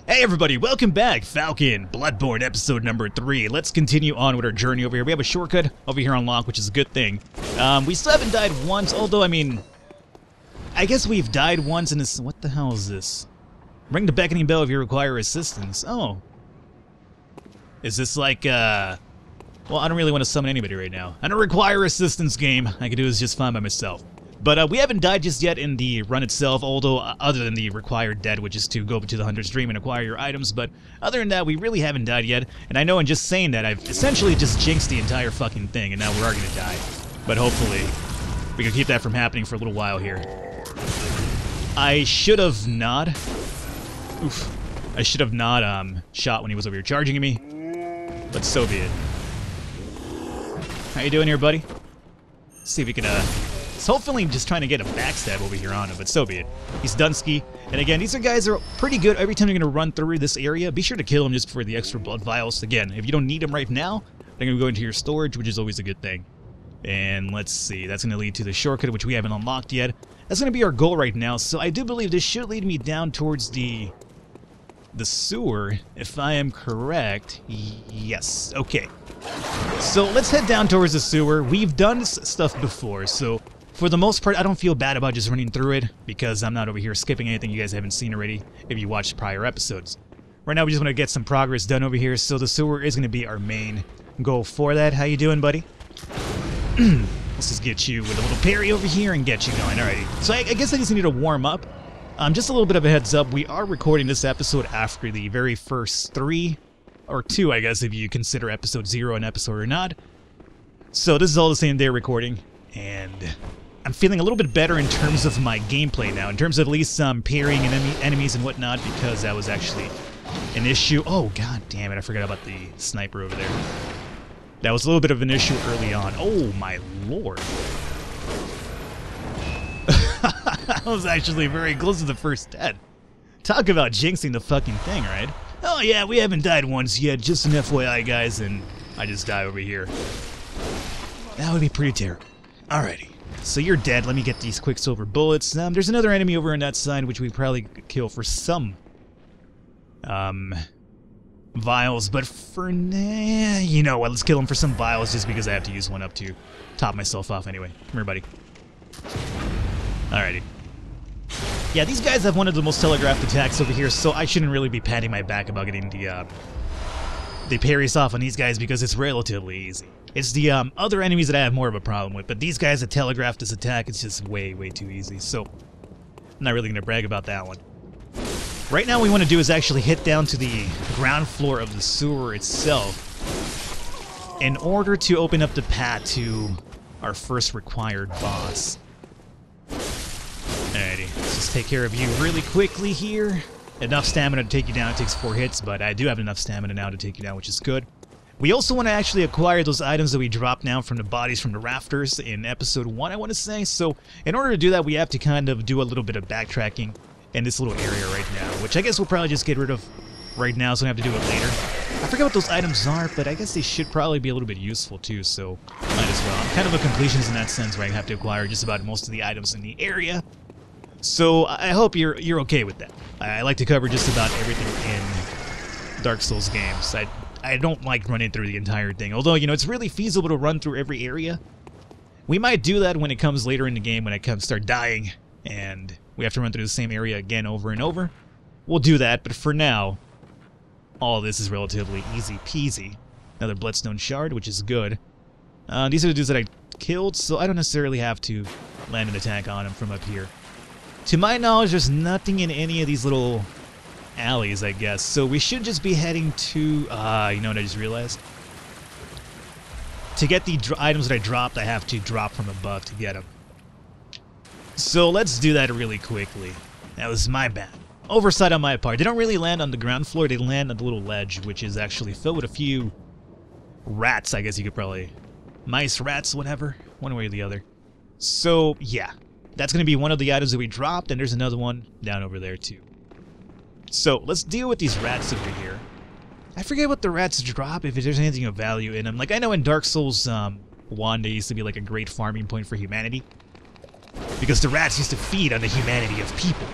Hey everybody, welcome back! Falcon, Bloodborne episode number 3. Let's continue on with our journey over here. We have a shortcut over here unlocked, which is a good thing. We still haven't died once, although, I mean... I guess we've died once and it's... What the hell is this? Ring the beckoning bell if you require assistance. Oh. Is this like, Well, I don't really want to summon anybody right now. I don't require assistance, game. I can do this just fine by myself. But we haven't died just yet in the run itself, although other than the required dead, which is to go to the Hunter's Dream and acquire your items, but other than that, we really haven't died yet, and I know in just saying that, I've essentially just jinxed the entire fucking thing, and now we are gonna die. But hopefully, we can keep that from happening for a little while here. I should have not... Oof. I should have not, shot when he was over here charging at me, but so be it. How you doing here, buddy? Let's see if we can, hopefully just trying to get a backstab over here on him, but so be it. He's Dunsky, and again, these guys are pretty good. Every time you're going to run through this area, be sure to kill him just for the extra blood vials. Again, if you don't need them right now, they're going to go into your storage, which is always a good thing. And let's see, that's going to lead to the shortcut, which we haven't unlocked yet. That's going to be our goal right now, so I do believe this should lead me down towards the sewer, if I am correct. Yes, okay. So let's head down towards the sewer. We've done stuff before, so... For the most part, I don't feel bad about just running through it, because I'm not over here skipping anything you guys haven't seen already if you watched prior episodes. Right now, we just want to get some progress done over here, so the sewer is going to be our main goal for that. How you doing, buddy? Let's just get you with a little parry over here and get you going. Alrighty. So I guess I just need to warm up. Just a little bit of a heads up, we are recording this episode after the very first 3, or 2, I guess, if you consider episode 0 an episode or not. So this is all the same day recording, and... I'm feeling a little bit better in terms of my gameplay now, in terms of at least parrying enemies and whatnot, because that was actually an issue. Oh, god damn it, I forgot about the sniper over there. That was a little bit of an issue early on. Oh, my lord. I was actually very close to the first death. Talk about jinxing the fucking thing, right? Oh yeah, we haven't died once yet, just an FYI, guys, and I just die over here. That would be pretty terrible. Alrighty. So you're dead. Let me get these quicksilver bullets. There's another enemy over on that side, which we probably could kill for some vials. But for now, you know what? Let's kill him for some vials, just because I have to use one up to top myself off anyway. Come here, buddy. Alrighty. Yeah, these guys have one of the most telegraphed attacks over here, so I shouldn't really be patting my back about getting the parries off on these guys, because it's relatively easy. It's the other enemies that I have more of a problem with, but these guys that telegraph this attack, it's just way, way too easy, so I'm not really going to brag about that one. Right now what we want to do is actually hit down to the ground floor of the sewer itself in order to open up the path to our first required boss. Alrighty, let's just take care of you really quickly here. Enough stamina to take you down. It takes 4 hits, but I do have enough stamina now to take you down, which is good. We also want to actually acquire those items that we dropped down from the bodies from the rafters in episode 1, I want to say. So in order to do that, we have to kind of do a little bit of backtracking in this little area right now, which I guess we'll probably just get rid of right now, so we have to do it later. I forget what those items are, but I guess they should probably be a little bit useful too, so might as well. I'm kind of a completionist in that sense, where I have to acquire just about most of the items in the area. So I hope you're okay with that. I like to cover just about everything in Dark Souls games. I don't like running through the entire thing, although, you know, it's really feasible to run through every area. We might do that when it comes later in the game, when I start dying, and we have to run through the same area again over and over. We'll do that, but for now, all of this is relatively easy peasy. Another Bloodstone Shard, which is good. These are the dudes that I killed, so I don't necessarily have to land an attack on them from up here. To my knowledge, there's nothing in any of these little alleys, I guess. So we should just be heading to... you know what I just realized? To get the items that I dropped, I have to drop from above to get them. So let's do that really quickly. That was my bad. Oversight on my part. They don't really land on the ground floor, they land on the little ledge, which is actually filled with a few rats, I guess you could probably... Mice, rats, whatever. One way or the other. So, yeah. That's going to be one of the items that we dropped, and there's another one down over there, too. So, let's deal with these rats over here. I forget what the rats drop, if there's anything of value in them. Like, I know in Dark Souls 1, they used to be like a great farming point for humanity. Because the rats used to feed on the humanity of people.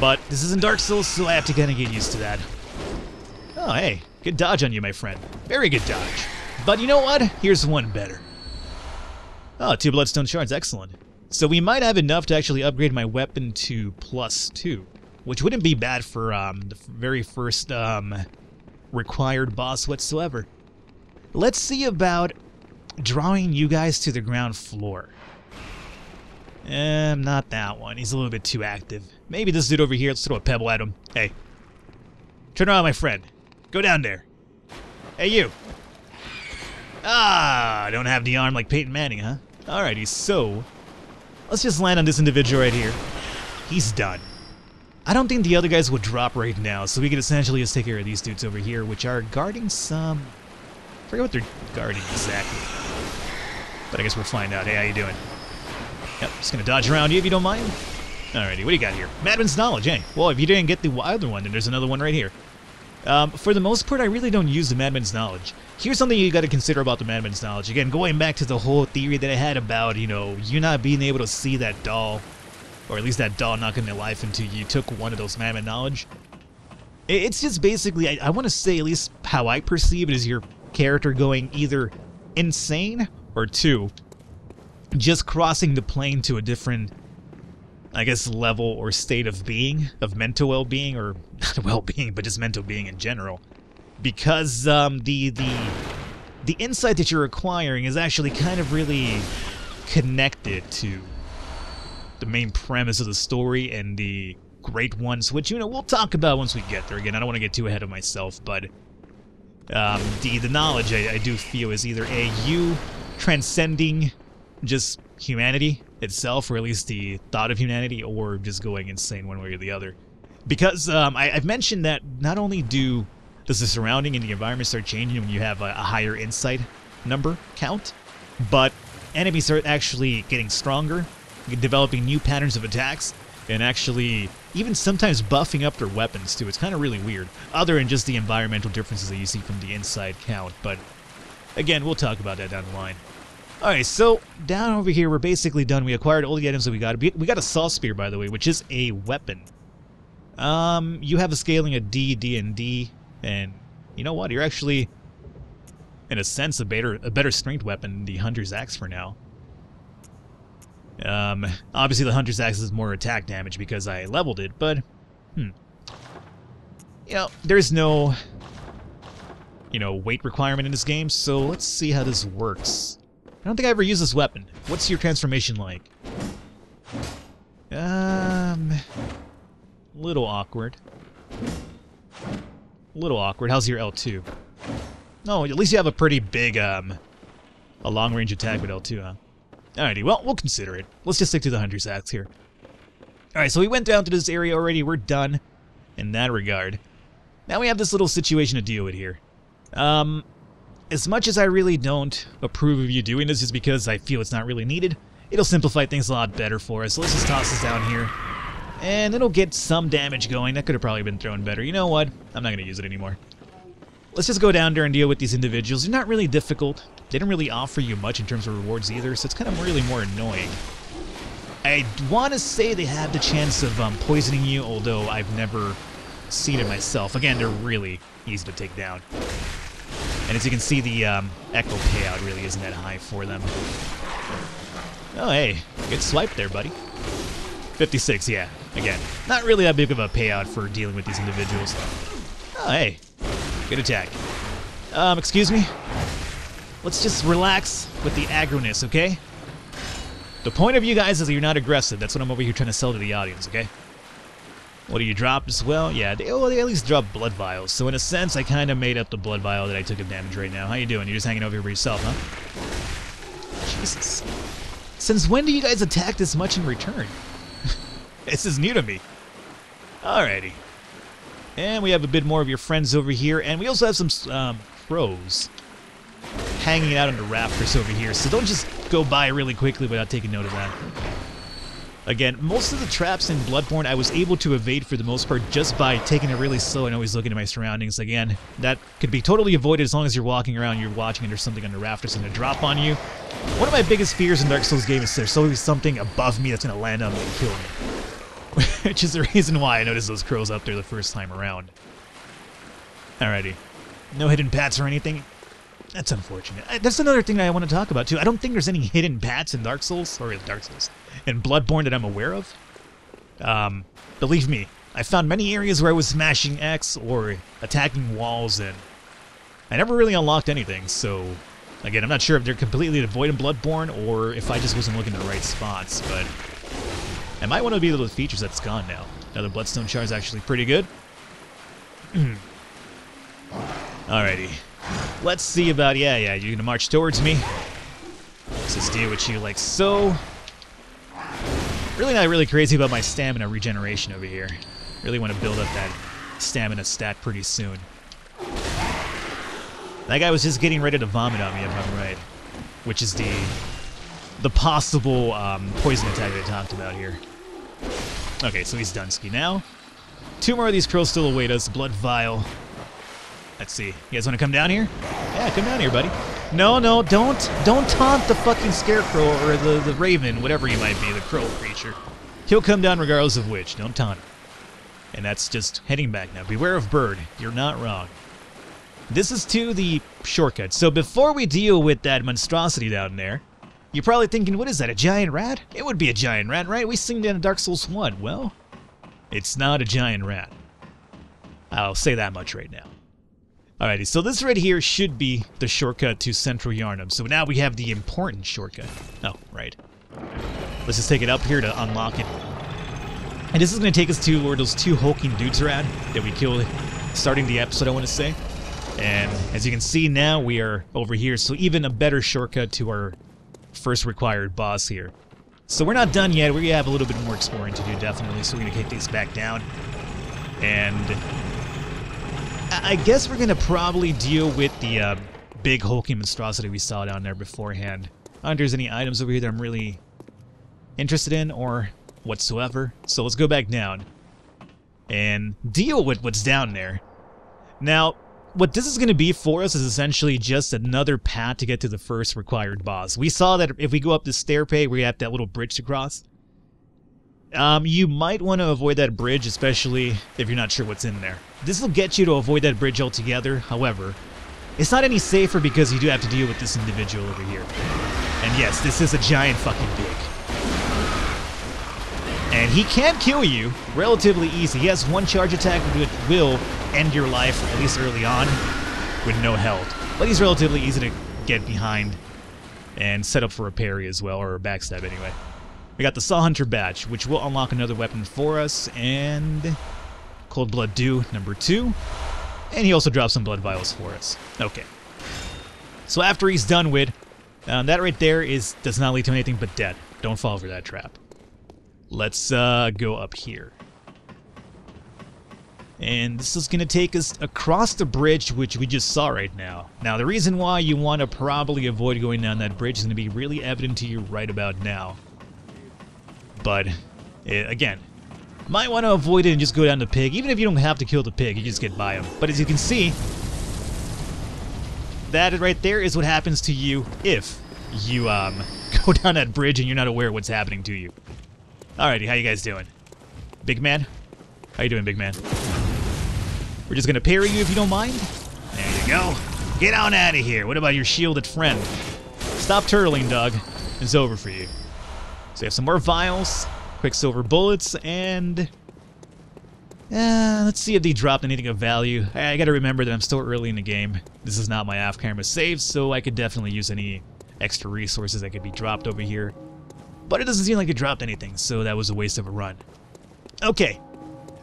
But this isn't Dark Souls, so I have to kind of get used to that. Oh, hey. Good dodge on you, my friend. Very good dodge. But you know what? Here's one better. Oh, 2 Bloodstone Shards. Excellent. So we might have enough to actually upgrade my weapon to +2, which wouldn't be bad for the very first required boss whatsoever. Let's see about drawing you guys to the ground floor. Not that one. He's a little bit too active. Maybe this dude over here. Let's throw a pebble at him. Hey. Turn around, my friend. Go down there. Hey, you. Ah, don't have the arm like Peyton Manning, huh? Alrighty, so let's just land on this individual right here. He's done. I don't think the other guys would drop right now, so we can essentially just take care of these dudes over here, which are guarding some... I forget what they're guarding exactly. But I guess we'll find out. Hey, how you doing? Yep, just gonna dodge around you if you don't mind. Alrighty, what do you got here? Madman's Knowledge, eh? Well, if you didn't get the other one, then there's another one right here. For the most part, I really don't use the Madman's Knowledge. Here's something you gotta consider about the Madman's Knowledge. Again, going back to the whole theory that I had about, you know, you not being able to see that doll, or at least that doll not coming to life until you took one of those Madman Knowledge. It's just basically, I want to say, at least how I perceive it, is your character going either insane, or 2, just crossing the plane to a different, I guess, level or state of being, of mental well-being, or not well-being, but just mental being in general. Because the insight that you're acquiring is actually kind of really connected to the main premise of the story and the great ones, which, you know, we'll talk about once we get there. Again, I don't want to get too ahead of myself, but the knowledge I do feel is either you transcending just humanity itself, or at least the thought of humanity, or just going insane one way or the other. Because I've mentioned that not only does the surrounding and the environment start changing when you have a higher insight number count, but enemies are actually getting stronger, developing new patterns of attacks, and actually even sometimes buffing up their weapons too. It's kind of really weird, other than just the environmental differences that you see from the inside count. But again, we'll talk about that down the line. Alright, so down over here, we're basically done. We acquired all the items that we got. We got a Saw Spear, by the way, which is a weapon. You have a scaling of D, D, and D, and you know what? You're actually, in a sense, a better strength weapon than the Hunter's Axe for now. Obviously the Hunter's Axe is more attack damage because I leveled it, but, you know, there's no, weight requirement in this game, so let's see how this works. I don't think I ever used this weapon. What's your transformation like? Little awkward. Little awkward. How's your L2? No, at least you have a pretty big, a long-range attack with L2, huh? Alrighty, well, we'll consider it. Let's just stick to the Hunter's Axe here. Alright, so we went down to this area already. We're done in that regard. Now we have this little situation to deal with here. As much as I really don't approve of you doing this just because I feel it's not really needed, it'll simplify things a lot better for us. So let's just toss this down here. And it'll get some damage going. That could have probably been thrown better. You know what? I'm not going to use it anymore. Let's just go down there and deal with these individuals. They're not really difficult. They don't really offer you much in terms of rewards either, so it's kind of really more annoying. I want to say they have the chance of poisoning you, although I've never seen it myself. Again, they're really easy to take down. And as you can see, the echo payout really isn't that high for them. Oh, hey. Good swipe there, buddy. 56, yeah. Again, not really that big of a payout for dealing with these individuals. Oh, hey. Good attack. Excuse me? Let's just relax with the aggroness, okay? The point of you guys is that you're not aggressive. That's what I'm over here trying to sell to the audience, okay? What do you drop as well? Yeah, they at least drop blood vials. So in a sense, I kind of made up the blood vial that I took of damage right now. How you doing? You're just hanging over here by yourself, huh? Jesus. Since when do you guys attack this much in return? This is new to me. Alrighty. And we have a bit more of your friends over here. And we also have some crows hanging out on the rafters over here. So don't just go by really quickly without taking note of that. Again, most of the traps in Bloodborne I was able to evade for the most part just by taking it really slow and always looking at my surroundings. Again, that could be totally avoided as long as you're walking around, you're watching, and there's something on the rafters going to drop on you. One of my biggest fears in Dark Souls games is there's always something above me that's going to land on me and kill me. Which is the reason why I noticed those crows up there the first time around. Alrighty. No hidden paths or anything. That's unfortunate. That's another thing that I want to talk about, too. I don't think there's any hidden paths in Dark Souls, or Dark Souls, in Bloodborne that I'm aware of. Believe me, I found many areas where I was smashing X or attacking walls, and I never really unlocked anything, so... Again, I'm not sure if they're completely devoid in Bloodborne, or if I just wasn't looking in the right spots, but... It might want to be one of those features that's gone now. Another Bloodstone Shard is actually pretty good. Alrighty. Let's see about... Yeah, you're gonna march towards me. Let's just deal with you like so. Really not really crazy about my stamina regeneration over here. Really want to build up that stamina stat pretty soon. That guy was just getting ready to vomit on me, if I'm right. Which is the possible poison attack that I talked about here. Okay, so he's Dunsky now. 2 more of these crows still await us. Blood Vial. Let's see. You guys want to come down here? Yeah, come down here, buddy. No, don't taunt the fucking scarecrow or the raven, whatever he might be, the crow creature. He'll come down regardless of which. Don't taunt him. And that's just heading back now. Beware of bird. You're not wrong. This is to the shortcut. So before we deal with that monstrosity down there, you're probably thinking, what is that, a giant rat? It would be a giant rat, right? We seen that in Dark Souls 1. Well, it's not a giant rat. I'll say that much right now. Alrighty, so this right here should be the shortcut to Central Yharnam. So now we have the important shortcut. Oh, right. Let's just take it up here to unlock it. And this is going to take us to where those 2 hulking dudes are at that we killed starting the episode, I want to say. And as you can see now, we are over here. So even a better shortcut to our first required boss here. So we're not done yet. We have a little bit more exploring to do, definitely. So we're going to kick these back down. And... I guess we're going to probably deal with the big hulking monstrosity we saw down there beforehand. I don't know if there's any items over here that I'm really interested in or whatsoever. So let's go back down and deal with what's down there. Now, what this is going to be for us is essentially just another path to get to the first required boss. We saw that if we go up the stairway, we have that little bridge to cross. You might want to avoid that bridge, especially if you're not sure what's in there. This will get you to avoid that bridge altogether. However, it's not any safer because you do have to deal with this individual over here. And yes, this is a giant fucking pig. And he can kill you relatively easy. He has 1 charge attack which will end your life, at least early on, with no health. But he's relatively easy to get behind and set up for a parry as well, or a backstab anyway. We got the Saw Hunter badge, which will unlock another weapon for us, and Cold Blood Dew number 2. And he also drops some blood vials for us. Okay. So after he's done with, that right there does not lead to anything but death. Don't fall for that trap. Let's go up here. And this is going to take us across the bridge, which we just saw right now. Now, the reason why you want to probably avoid going down that bridge is going to be really evident to you right about now. But, again, might want to avoid it and just go down the pig. Even if you don't have to kill the pig, you just get by him. But as you can see, that right there is what happens to you if you go down that bridge and you're not aware of what's happening to you. Alrighty, how you guys doing? Big man? How you doing, big man? We're just going to parry you if you don't mind. There you go. Get on out of here. What about your shielded friend? Stop turtling, dog. It's over for you. So we have some more vials, quicksilver bullets, and let's see if they dropped anything of value. I gotta remember that I'm still early in the game. This is not my off-camera save, so I could definitely use any extra resources that could be dropped over here. But it doesn't seem like it dropped anything, so that was a waste of a run. Okay,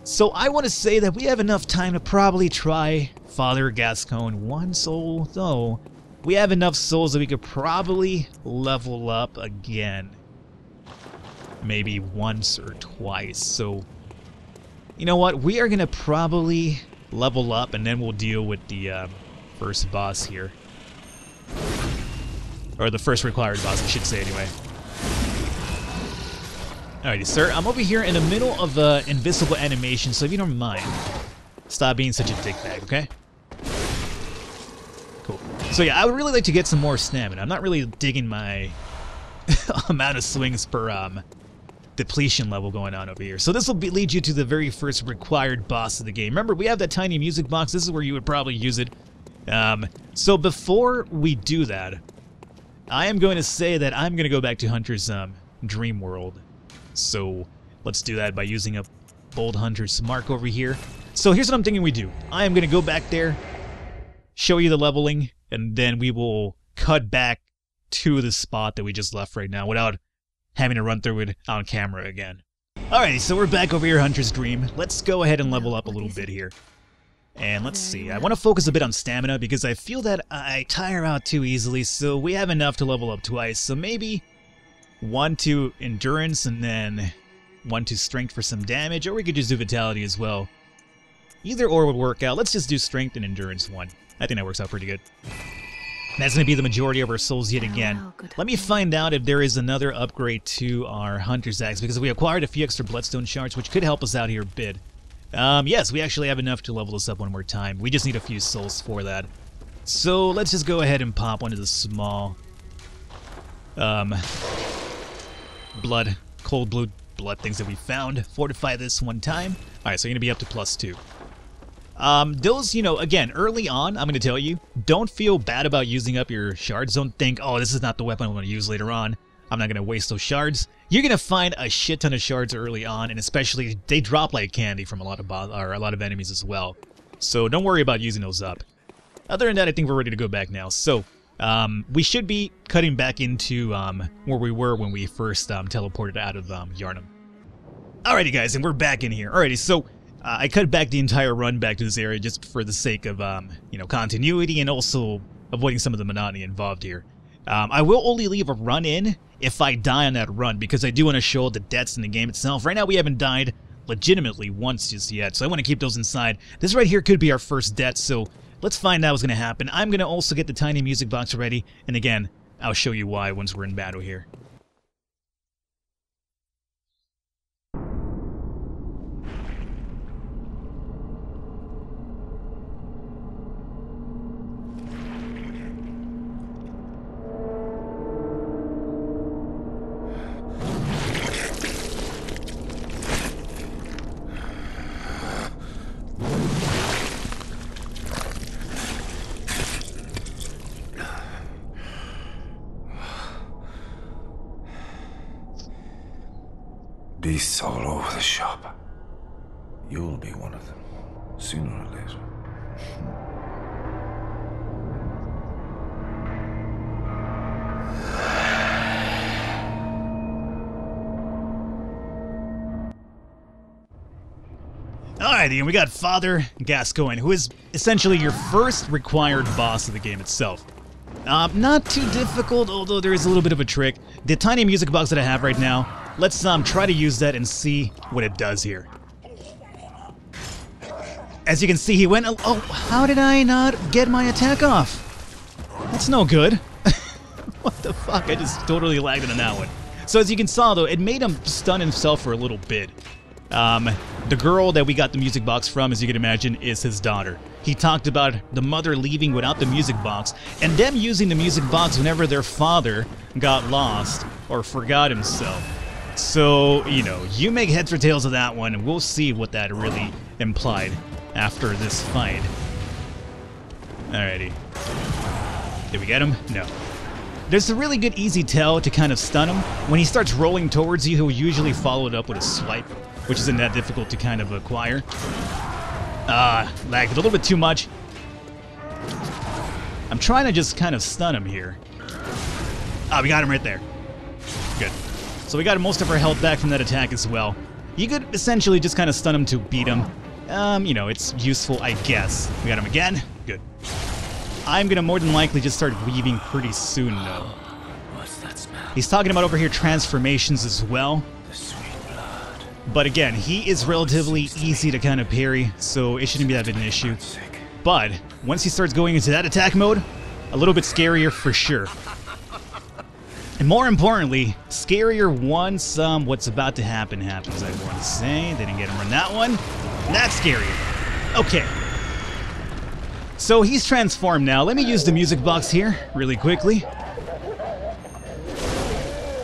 so I want to say that we have enough time to probably try Father Gascoigne 1 soul, though we have enough souls that we could probably level up again. Maybe once or twice. So, you know what? We are going to probably level up and then we'll deal with the first boss here. Or the first required boss, I should say anyway. Alrighty, sir. I'm over here in the middle of invisible animation, so if you don't mind, stop being such a dickbag, okay? Cool. So yeah, I would really like to get some more stamina. I'm not really digging my amount of swings per depletion level going on over here. So this will lead you to the very first required boss of the game. Remember, we have that tiny music box. This is where you would probably use it. So before we do that, I am going to say that I'm going to go back to Hunter's dream world. So let's do that by using a bold Hunter's mark over here. So here's what I'm thinking we do. I am going to go back there, show you the leveling, and then we will cut back to the spot that we just left right now without having to run through it on camera again. Alrighty, so we're back over here, Hunter's Dream. Let's go ahead and level up a little bit here. And let's see, I want to focus a bit on stamina because I feel that I tire out too easily, so we have enough to level up twice. So maybe 1 to endurance and then 1 to strength for some damage, or we could just do vitality as well. Either or would work out. Let's just do strength and endurance 1. I think that works out pretty good. That's going to be the majority of our souls yet again. Let me find out if there is another upgrade to our Hunter's Axe, because we acquired a few extra Bloodstone shards, which could help us out here a bit. Yes, we actually have enough to level this up one more time. We just need a few souls for that. So let's just go ahead and pop one of the small cold blue blood things that we found. Fortify this one time. Alright, so you're going to be up to +2. Those, you know, again, early on, I'm going to tell you, don't feel bad about using up your shards. Don't think, oh, this is not the weapon I'm going to use later on. I'm not going to waste those shards. You're going to find a shit ton of shards early on, and especially, they drop like candy from a lot of enemies as well. So don't worry about using those up. Other than that, I think we're ready to go back now. So, we should be cutting back into where we were when we first teleported out of Yharnam. Alrighty, guys, and we're back in here. Alrighty, so I cut back the entire run back to this area just for the sake of, you know, continuity and also avoiding some of the monotony involved here. I will only leave a run in if I die on that run, because I do want to show the deaths in the game itself. Right now, we haven't died legitimately once just yet, so I want to keep those inside. This right here could be our first death, so let's find out what's going to happen. I'm going to also get the tiny music box ready, and again, I'll show you why once we're in battle here. Beasts all over the shop. You'll be one of them, sooner or later. Alrighty, and we got Father Gascoigne, who is essentially your first required boss of the game itself. Not too difficult, although there is a little bit of a trick. The tiny music box that I have right now, let's try to use that and see what it does here. As you can see, he went... Oh, how did I not get my attack off? That's no good. What the fuck? I just totally lagged on that one. So as you can see, though, it made him stun himself for a little bit. The girl that we got the music box from, as you can imagine, is his daughter. He talked about the mother leaving without the music box, and them using the music box whenever their father got lost or forgot himself. So, you know, you make heads or tails of that one, and we'll see what that really implied after this fight. Alrighty. Did we get him? No. There's a really good easy tell to kind of stun him. When he starts rolling towards you, he'll usually follow it up with a swipe, which isn't that difficult to kind of acquire. Lagged a little bit too much. I'm trying to just kind of stun him here. Ah, we got him right there. Good. So we got most of our health back from that attack as well. You could essentially just kind of stun him to beat him. You know, it's useful, I guess. We got him again. Good. I'm gonna more than likely just start weaving pretty soon, though. What's that smell? He's talking about over here transformations as well. The sweet blood. But again, he is relatively easy to kind of parry, so it shouldn't be that big an issue. But once he starts going into that attack mode, a little bit scarier for sure. And more importantly, scarier once what's about to happen happens, I want to say. They didn't get him on that one. That's scarier. Okay. So he's transformed now. Let me use the music box here really quickly.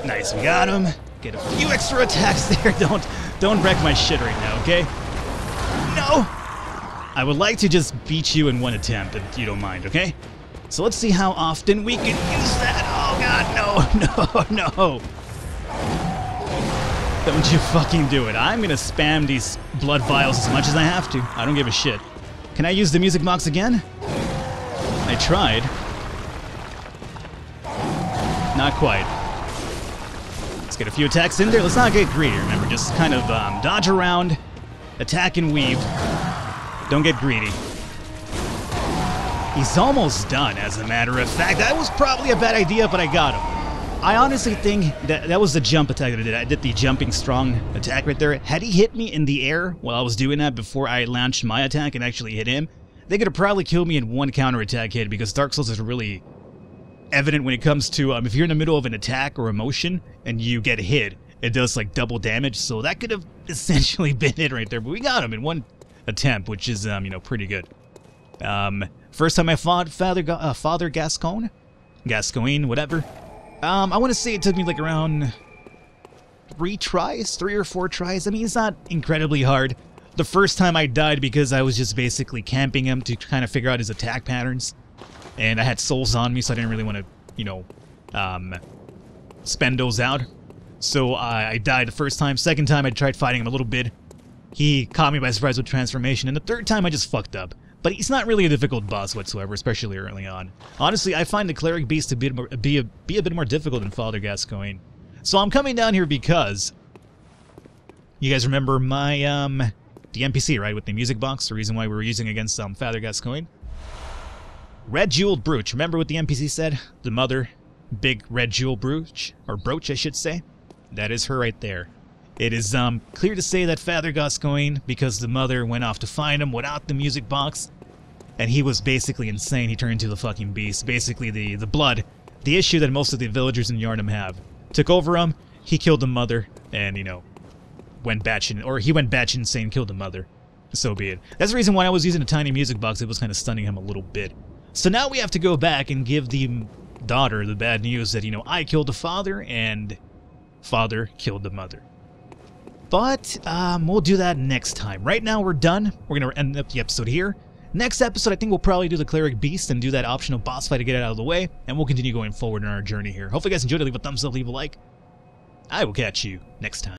Nice, we got him. Get a few extra attacks there. Don't wreck my shit right now, okay? No! I would like to just beat you in one attempt, if you don't mind, okay? So let's see how often we can use that. Oh god, no, no, no. Don't you fucking do it. I'm gonna spam these blood vials as much as I have to. I don't give a shit. Can I use the music box again? I tried. Not quite. Let's get a few attacks in there. Let's not get greedy, remember. Just kind of dodge around, attack and weave. Don't get greedy. He's almost done, as a matter of fact. That was probably a bad idea, but I got him. I honestly think that was the jump attack that I did. I did the jumping strong attack right there. Had he hit me in the air while I was doing that before I launched my attack and actually hit him, they could have probably killed me in one counterattack hit, because Dark Souls is really evident when it comes to if you're in the middle of an attack or a motion and you get hit, it does like double damage. So that could have essentially been it right there. But we got him in one attempt, which is you know, pretty good. First time I fought Father Gascoigne, whatever. I want to say it took me like around 3 or 4 tries. I mean, it's not incredibly hard. The first time I died because I was just basically camping him to kind of figure out his attack patterns. And I had souls on me, so I didn't really want to, you know, spend those out. So I died the first time. Second time I tried fighting him a little bit. He caught me by surprise with transformation. And the third time I just fucked up. But he's not really a difficult boss whatsoever, especially early on. Honestly, I find the Cleric Beast to be a bit more difficult than Father Gascoigne. So I'm coming down here because you guys remember my the NPC, right, with the music box, the reason why we were using against Father Gascoigne. Red jeweled brooch. Remember what the NPC said? The mother, big red jewel brooch, or brooch, I should say. That is her right there. It is clear to say that Father Gascoigne, because the mother went off to find him without the music box, and he was basically insane. He turned into the fucking beast. Basically, the blood, the issue that most of the villagers in Yharnam have, took over him. He killed the mother, and you know, he went batshit insane, killed the mother. So be it. That's the reason why I was using a tiny music box. It was kind of stunning him a little bit. So now we have to go back and give the daughter the bad news that, you know, I killed the father and father killed the mother. But we'll do that next time. Right now we're done. We're going to end up the episode here. Next episode, I think we'll probably do the Cleric Beast and do that optional boss fight to get it out of the way. And we'll continue going forward in our journey here. Hopefully you guys enjoyed it. Leave a thumbs up, leave a like. I will catch you next time.